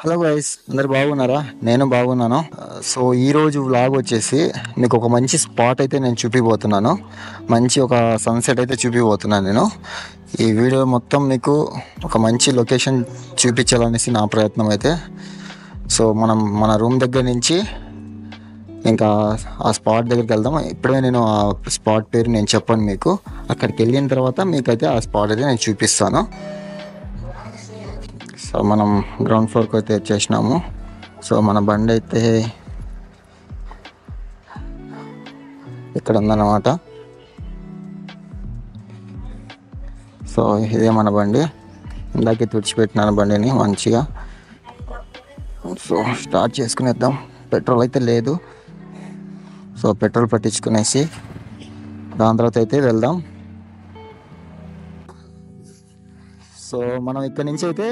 Hello guys, అందరు బాగున్నారా? నేను బాగున్నాను. సో ఈరోజు వ్లాగ్ వచ్చేసి మీకు ఒక మంచి స్పాట్ అయితే నేను చూపిపోతున్నాను. మంచి ఒక సన్సెట్ అయితే చూపిపోతున్నాను నేను. ఈ వీడియో మొత్తం మీకు ఒక మంచి లొకేషన్ చూపించాలనేసి నా ప్రయత్నం అయితే. సో మన రూమ్ దగ్గర నుంచి ఇంకా ఆ స్పాట్ దగ్గరికి వెళ్దాం. ఇప్పుడే నేను ఆ స్పాట్ పేరు నేను చెప్పాను మీకు. అక్కడికి వెళ్ళిన తర్వాత మీకైతే ఆ స్పాట్ అయితే నేను చూపిస్తాను. సో మనం గ్రౌండ్ ఫ్లోర్కి అయితే వచ్చేసినాము. సో మన బండి అయితే ఇక్కడ ఉందన్నమాట. సో ఇదే మన బండి. ఇందాకే తుడిచిపెట్టినాను బండిని మంచిగా. So start చేసుకునేద్దాం. పెట్రోల్ అయితే లేదు. సో పెట్రోల్ పట్టించుకునేసి దాని తర్వాత అయితే వెళ్దాం. సో మనం ఇక్కడ నుంచి అయితే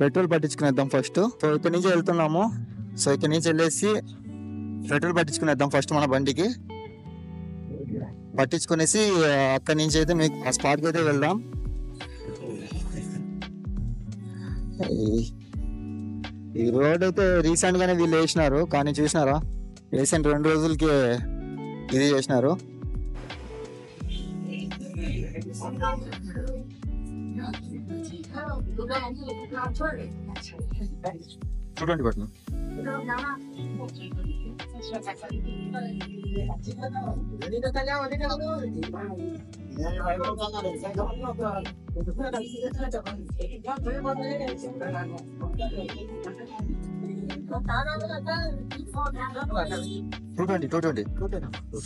పెట్రోల్ పట్టించుకునేద్దాం ఫస్ట్. సో ఇక్కడ నుంచి వెళ్తున్నాము. సో ఇక్కడ నుంచి వెళ్ళేసి పెట్రోల్ పట్టించుకునేద్దాం ఫస్ట్ మన బండికి. పట్టించుకునేసి అక్కడి నుంచి అయితే మీకు ఆ స్పాట్కి అయితే వెళ్దాం. ఈ రోడ్ అయితే రీసెంట్ గానే వీళ్ళు వేసినారు, కానీ చూసినారా రీసెంట్ 2 రోజులకి ఇది చేసినారు. చూడండి బట్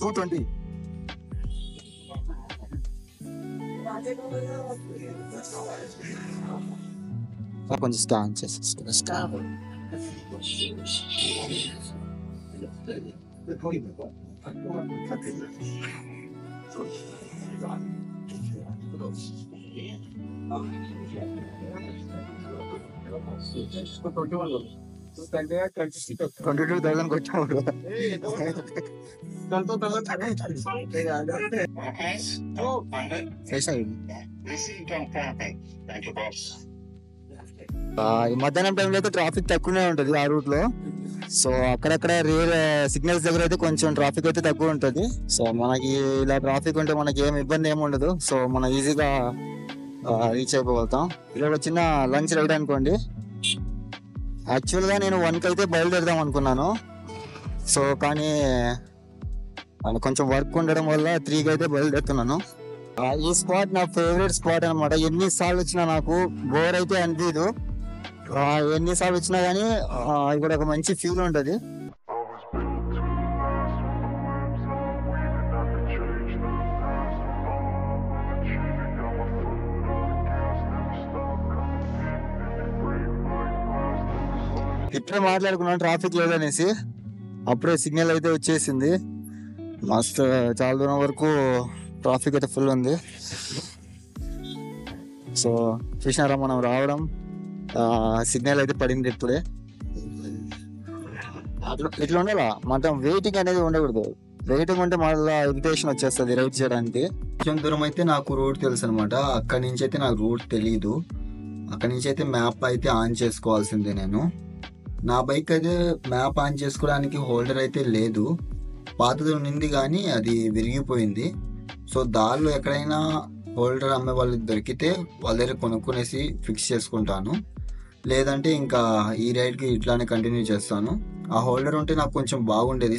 టూ ట్వంటీ కొంచెం స్కాన్ చేసేసుకున్నా. స్కాన్ $22,000 కొట్టాము. ఈ మధ్యాహ్నం టైంలో అయితే ట్రాఫిక్ తక్కువనే ఉంటుంది ఆ రూట్ లో. సో అక్కడక్కడ రేర్ సిగ్నల్స్ దగ్గర అయితే కొంచెం ట్రాఫిక్ అయితే తక్కువ ఉంటుంది. సో మనకి ఇలా ట్రాఫిక్ ఉంటే మనకి ఏం ఇబ్బంది ఏమి ఉండదు. సో మనం ఈజీగా రీచ్ అయిపోగలుగుతాం. ఇలా ఒక చిన్న లంచ్ రైడ్ అనుకోండి. యాక్చువల్గా నేను 1కి అయితే బయలుదేరదాం అనుకున్నాను. సో కానీ కొంచెం వర్క్ ఉండడం వల్ల 3కి అయితే బయలుదేరుతున్నాను. ఈ స్పాట్ నా ఫేవరెట్ స్పాట్ అనమాట. ఎన్నిసార్లు వచ్చినా నాకు బోర్ అయితే అనిపించదు. ఎన్నిసార్లు వచ్చినా కానీ ఇక్కడ ఒక మంచి ఫీల్ ఉంటుంది. ఇప్పుడే మాట్లాడుకున్నాను ట్రాఫిక్ లేదనేసి. అప్పుడే సిగ్నల్ అయితే వచ్చేసింది. మస్తు చాలా దూరం వరకు ట్రాఫిక్ అయితే ఫుల్ ఉంది. సో చూసినారా మనం రావడం, సిగ్నల్ అయితే పడింది ఇప్పుడే. ఇట్లా ఉండాలా మొత్తం. వెయిటింగ్ అనేది ఉండకూడదు. వెయిటింగ్ ఉంటే మళ్ళీ ఇరిటేషన్ వచ్చేస్తుంది రైడ్ చేయడానికి. కొంచెం దూరం అయితే నాకు రూట్ తెలుసు అనమాట. అక్కడి నుంచి అయితే నాకు రూట్ తెలీదు. అక్కడి నుంచి అయితే మ్యాప్ అయితే ఆన్ చేసుకోవాల్సిందే నేను. నా బైక్ అయితే మ్యాప్ ఆన్ చేసుకోవడానికి హోల్డర్ అయితే లేదు. పాతది ఉన్నింది కానీ అది విరిగిపోయింది. సో దారిలో ఎక్కడైనా హోల్డర్ అమ్మే వాళ్ళకి దొరికితే వాళ్ళ దగ్గర కొనుక్కునేసి ఫిక్స్ చేసుకుంటాను. లేదంటే ఇంకా ఈ రైడ్కి ఇట్లానే కంటిన్యూ చేస్తాను. ఆ హోల్డర్ ఉంటే నాకు కొంచెం బాగుండేది.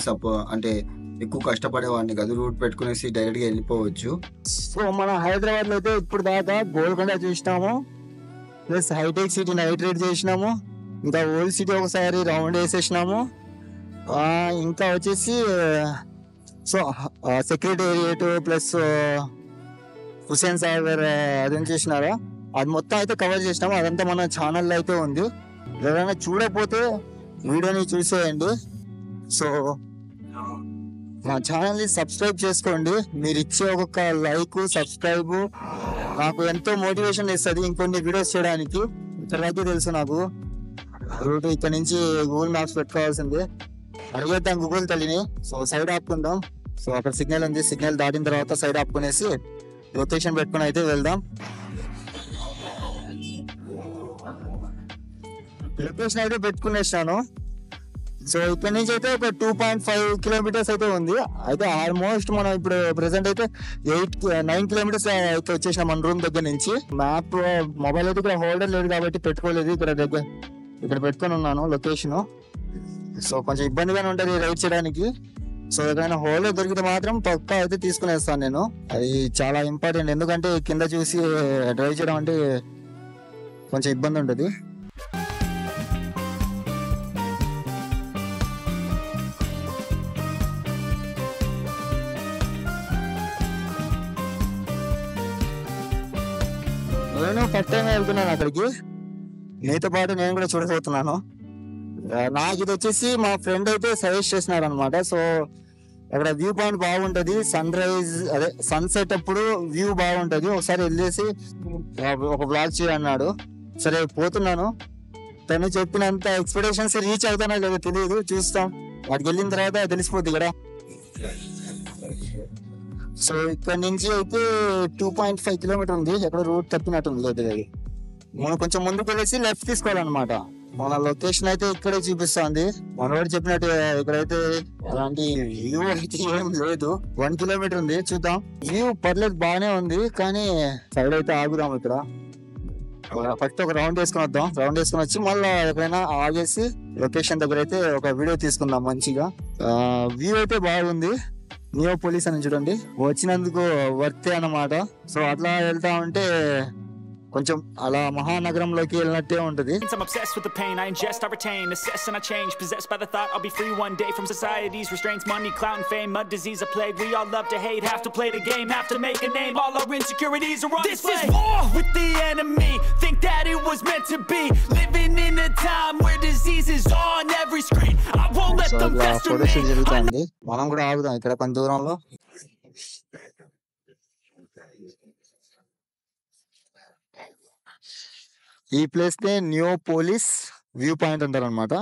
అంటే ఎక్కువ కష్టపడేవాడిని కాదు. రూట్ పెట్టుకునేసి డైరెక్ట్గా వెళ్ళిపోవచ్చు. సో మన హైదరాబాద్లో అయితే ఇప్పుడు దాకా గోల్కొండ చూసినాము, plus hi tech city night ride చేసినాము, ఇంకా ఓల్డ్ సిటీ ఒకసారి రౌండ్ వేసేసినాము. ఇంకా వచ్చేసి so secretariat plus Hussain Sagar అది చేసినారా, అది మొత్తం అయితే కవర్ చేసినాము. అదంతా మన ఛానల్లో అయితే ఉంది. ఎవరైనా చూడకపోతే వీడియోని చూసేయండి. సో మా ఛానల్ని సబ్స్క్రైబ్ చేసుకోండి. మీరు ఇచ్చే ఒక్కొక్క లైక్ సబ్స్క్రైబ్ నాకు ఎంతో మోటివేషన్ ఇస్తుంది ఇంకొన్ని వీడియోస్ చేయడానికి. ఇక్కడైతే తెలుసు నాకు రూట్ ఇక్కడ నుంచి గూగుల్ మ్యాప్స్ పెట్టుకోవాల్సిందే. అడిగేద్దాం గూగుల్ తల్లిని. సో సైడ్ ఆపుకుందాం. సో అక్కడ సిగ్నల్ ఉంది. సిగ్నల్ దాటిన తర్వాత సైడ్ ఆపుకునేసి లొకేషన్ పెట్టుకుని అయితే వెళ్దాం. లొకేషన్ అయితే పెట్టుకునేసాను. సో ఇక్కడ నుంచి అయితే ఒక 2.5 కిలోమీటర్స్ అయితే ఉంది. అయితే ఆల్మోస్ట్ మనం ఇప్పుడు ప్రెసెంట్ అయితే 9 కిలోమీటర్స్ అయితే వచ్చేసాం మన రూమ్ దగ్గర నుంచి. మ్యాప్ మొబైల్ అయితే ఇక్కడ హోల్డర్ లేదు కాబట్టి పెట్టుకోలేదు, ఇక్కడ పెట్టుకొని ఉన్నాను లొకేషన్. సో కొంచెం ఇబ్బందిగానే ఉంటుంది రైడ్ చేయడానికి. సో ఎక్కడైనా హోల్డర్ దొరికితే మాత్రం పక్కా అయితే తీసుకునేస్తాను నేను. అది చాలా ఇంపార్టెంట్, ఎందుకంటే కింద చూసి డ్రైవ్ చేయడం అంటే కొంచెం ఇబ్బంది ఉంటుంది. నేను ఫస్ట్ టైం వెళ్తున్నాను అక్కడికి, మీతో పాటు నేను కూడా చూడబోతున్నాను. నాకు ఇది వచ్చేసి మా ఫ్రెండ్ అయితే సజెస్ట్ చేసినాడు అనమాట. సో అక్కడ వ్యూ పాయింట్ బాగుంటది, సన్ రైజ్ అదే సన్సెట్ అప్పుడు వ్యూ బాగుంటది, ఒకసారి వెళ్ళేసి ఒక బ్లాగ్ చేయన్నాడు. సరే పోతున్నాను. తను చెప్పినంత ఎక్స్పెక్టేషన్స్ రీచ్ అవుతానో లేదో తెలియదు, చూస్తాం. వాటికి వెళ్ళిన తర్వాత తెలిసిపోద్ది కదా. సో ఇక్కడ నుంచి అయితే 2.5 కిలోమీటర్ ఉంది. ఎక్కడ రూట్ తప్పినట్టుంది లేదు. అది మనం కొంచెం ముందుకు వెళ్ళేసి లెఫ్ట్ తీసుకోవాలన్నమాట. మన లొకేషన్ అయితే ఇక్కడే చూపిస్తుంది. మనవాడు చెప్పినట్టు ఇక్కడైతే అలాంటి వ్యూ అయితే ఏం లేదు. 1 కిలోమీటర్ ఉంది, చూద్దాం. వ్యూ పర్లేదు, బాగానే ఉంది, కానీ సైడ్ అయితే ఆగుదాం. ఇక్కడ ఫస్ట్ ఒక రౌండ్ వేసుకుని వద్దాం. రౌండ్ వేసుకుని వచ్చి మళ్ళీ ఎక్కడైనా ఆగేసి లొకేషన్ దగ్గర అయితే ఒక వీడియో తీసుకుందాం మంచిగా. వ్యూ అయితే బాగుంది. నియోపోలిస్ అని చూడండి, వచ్చినందుకు వర్తే అన్నమాట. సో అట్లా వెళ్తా ఉంటే కొంచెం అలా మహానగరంలోకి వెళ్ళినట్టే ఉంటది. I'm obsessed with the pain I ingest, I retain, assess and I change, possessed by the thought I'll be free one day from society's restraints, money, clout and fame, a disease, a plague. We all love to hate, have to play the game, have to make a name. All our insecurities are on display. This is war with the enemy. Think that it was meant to be. Living in a time where disease is on every screen. I won't let them fester me. మనం కూడా ఆగుదాం ఇక్కడ కొంత దూరంలో. ఈ place నే Neopolis view point అంటారు అనమాట.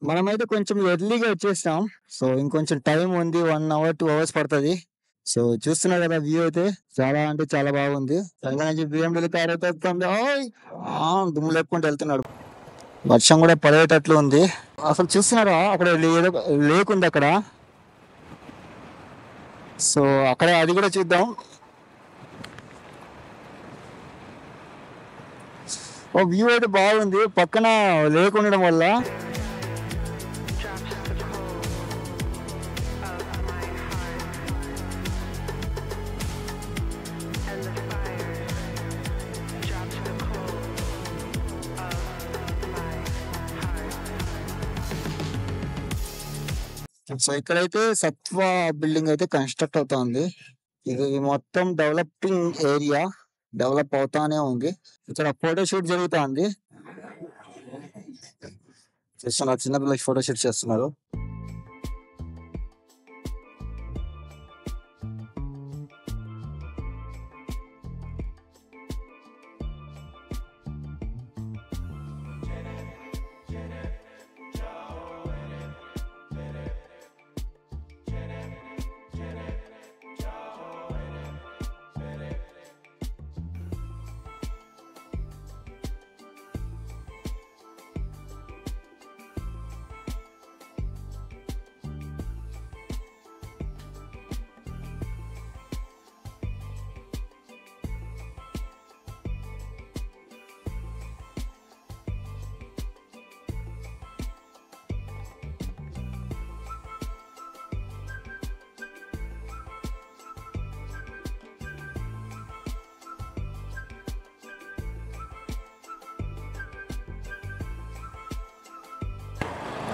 మనమైతే కొంచెం ఎర్లీగా వచ్చేసాం. సో ఇంకొంచెం టైం ఉంది, 1 అవర్ 2 అవర్స్ పడుతుంది. సో చూస్తున్నారు కదా, వ్యూ అయితే చాలా అంటే చాలా బాగుంది. సంగతి BMW కార్ అయితే దుమ్ము లేపుకుంటూ వెళ్తున్నాడు. వర్షం కూడా పడేటట్లు ఉంది. అసలు చూస్తున్నారా, అక్కడ ఏదో లేక్ ఉంది అక్కడ. సో అక్కడ అది కూడా చూద్దాం. వ్యూ అయితే బాగుంది, పక్కన లేక్ ఉండడం వల్ల. సో ఇక్కడైతే సత్వ బిల్డింగ్ అయితే కన్స్ట్రక్ట్ అవుతా ఉంది. ఇది మొత్తం డెవలపింగ్ ఏరియా, డెవలప్ అవుతానే ఉంది. ఇక్కడ ఫోటోషూట్ జరుగుతా ఉంది. చూస్తున్నారు, చిన్నపిల్లలకి ఫోటోషూట్ చేస్తున్నారు.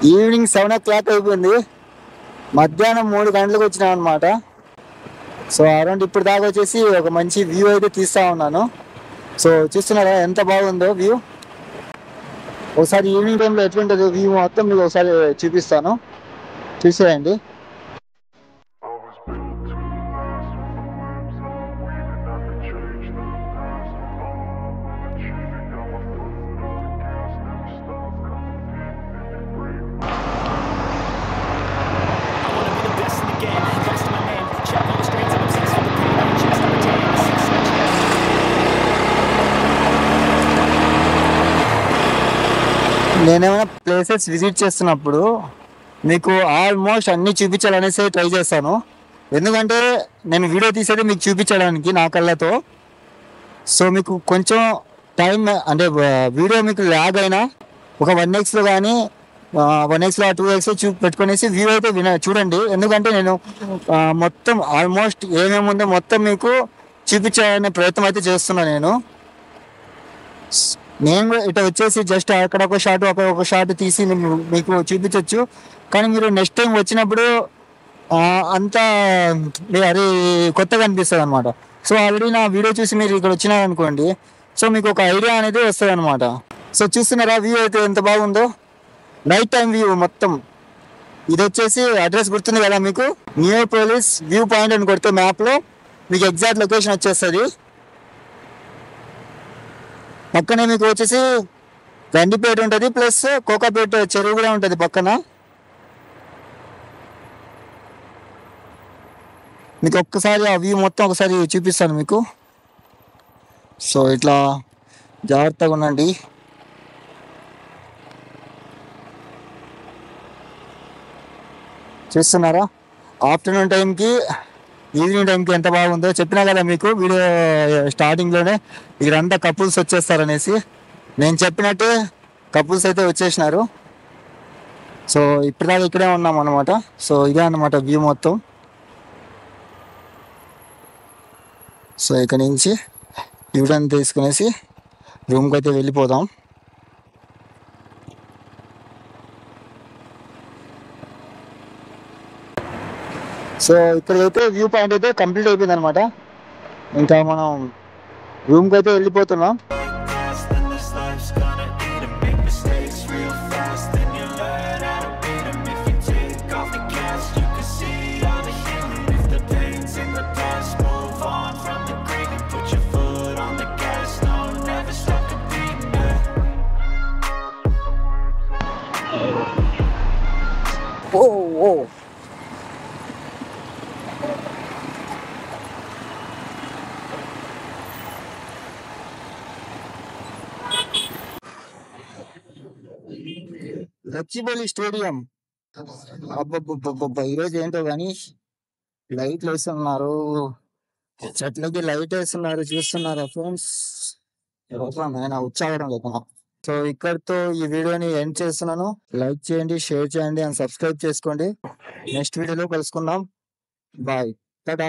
ఈవినింగ్ 7 o'clock అయిపోయింది. మధ్యాహ్నం 3 గంటలకు వచ్చినాం అనమాట. సో అరౌండ్ ఇప్పుడు దాకా వచ్చేసి ఒక మంచి వ్యూ అయితే తీస్తా ఉన్నాను. సో చూస్తున్నారా ఎంత బాగుందో వ్యూ. ఒకసారి ఈవినింగ్ టైంలో ఎట్లుంటుంది వ్యూ మొత్తం మీకు ఒకసారి చూపిస్తాను, చూసేయండి. నేనేమైనా ప్లేసెస్ విజిట్ చేస్తున్నప్పుడు మీకు ఆల్మోస్ట్ అన్నీ చూపించాలనేసి ట్రై చేస్తాను. ఎందుకంటే నేను వీడియో తీసేది మీకు చూపించడానికి నా కళ్ళతో. సో మీకు కొంచెం టైం అంటే వీడియో మీకు ల్యాగ్ అయినా ఒక 1xలో కానీ 1xలో 2x పెట్టుకునేసి వ్యూ అయితే చూడండి. ఎందుకంటే నేను మొత్తం ఆల్మోస్ట్ ఏమేమి ఉందో మొత్తం మీకు చూపించాలనే ప్రయత్నం అయితే చేస్తున్నాను. నేను ఇటు వచ్చేసి జస్ట్ అక్కడ ఒక షాట్ ఒక షాట్ తీసి మీకు చూపించవచ్చు. కానీ మీరు నెక్స్ట్ టైం వచ్చినప్పుడు అంతా అరే కొత్తగా అనిపిస్తుంది అనమాట. సో ఆల్రెడీ నా వీడియో చూసి మీరు ఇక్కడ వచ్చినారనుకోండి, సో మీకు ఒక ఐడియా అనేది వస్తుంది అనమాట. సో చూస్తున్నారా వ్యూ అయితే ఎంత బాగుందో, నైట్ టైం వ్యూ మొత్తం. ఇది వచ్చేసి అడ్రస్ గుర్తుంది కదా మీకు, నియోపోలిస్ వ్యూ పాయింట్ అని కొడితే మ్యాప్లో మీకు ఎగ్జాక్ట్ లొకేషన్ వచ్చేస్తుంది. పక్కనే మీకు వచ్చేసి గండిపేట ఉంటుంది, ప్లస్ కోకాపేట చెరువు కూడా ఉంటుంది పక్కన. మీకు ఒక్కసారి ఆ వ్యూ మొత్తం ఒకసారి చూపిస్తాను మీకు. సో ఇట్లా జాగ్రత్తగా ఉండండి. చూస్తున్నారా ఆఫ్టర్నూన్ టైంకి ఈవినింగ్ టైంకి ఎంత బాగుందో. చెప్పినా కదా మీకు వీడియో స్టార్టింగ్లోనే ఇక్కడంతా కపుల్స్ వచ్చేస్తారనేసి. నేను చెప్పినట్టే కపుల్స్ అయితే వచ్చేసినారు. సో ఇప్పటిదాకా ఇక్కడే ఉన్నాం అనమాట. సో ఇదే అన్నమాట వ్యూ మొత్తం. సో ఇక్కడ నుంచి యూటర్న్ తీసుకునేసి రూమ్కి అయితే వెళ్ళిపోదాం. సో ఇక్కడైతే వ్యూ పాయింట్ అయితే కంప్లీట్ అయిపోయింది అనమాట. ఇంకా మనం రూమ్కి అయితే వెళ్ళిపోతున్నాం. ఓ ఓ గచ్చిబౌలి స్టేడియం. అబ్బబ్బబ్బబ్బ ఈరోజు ఏంటో కానీ లైట్లు వేస్తున్నారు, చెట్లకి లైట్ వేస్తున్నారు, చూస్తున్నారా ఫ్రెండ్స్? నేను ఉత్సాహం లేదు. సో ఇక్కడితో ఈ వీడియోని ఎండ్ చేస్తున్నాను. లైక్ చేయండి, షేర్ చేయండి అండ్ సబ్స్క్రైబ్ చేసుకోండి. నెక్స్ట్ వీడియోలో కలుసుకుందాం. బాయ్, టాటా.